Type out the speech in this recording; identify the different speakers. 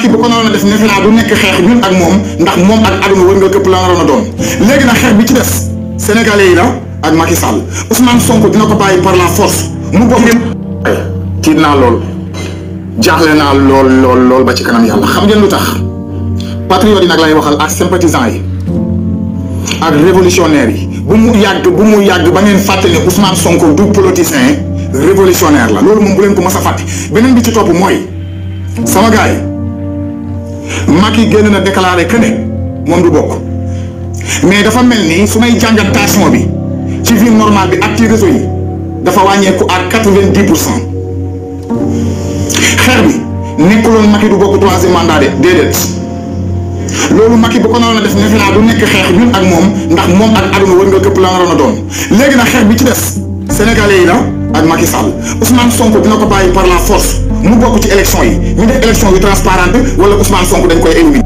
Speaker 1: Macky bu ko noonu def nefe naa du nekk xeex ñun ak moom ndax moom ak aduna wër nga këpp la naroon a doon léegi nag xeex bi ci des sénégalais yi la ak Macky Sall Ousmane Sonko dina ko bàyyi par la force mu bokk tiit naa lool jaaxle naa lool ba ci kanam yàlla xam ngeen lu tax patriote yi nag lay waxal ak sympathisants yi ak révolutionnaires yi bu mu yàgg ba ngeen fàtte ne Ousmane Sonko du politicien révolutionnaire la loolu moom bu leen ko mës a fàtte beneen bi ci topp mooy sama gars yi Macky génn na déclaré que ne moom du bokk mais dafa mel ni su may jàngat tension bi ci vie normale bi ak ci réseau yi dafa wàññeeku à 90%. xeex bi nekkuloon Macky du bokk troisième mandat de déedéet loolu Macky bu ko noonu def nefe naa du nekk xeex ñun ak moom ndax moom ak aduna wër nga këpp la naroon a doon léegi nag xeex bi ci des sénégalais yi la ak Macky Sall Ousmane Sonko dina ko bàyyi par la force mu bokk ci élection yi ñu def élection yu transparente wala Ousmane Sonko dañ koy éliminer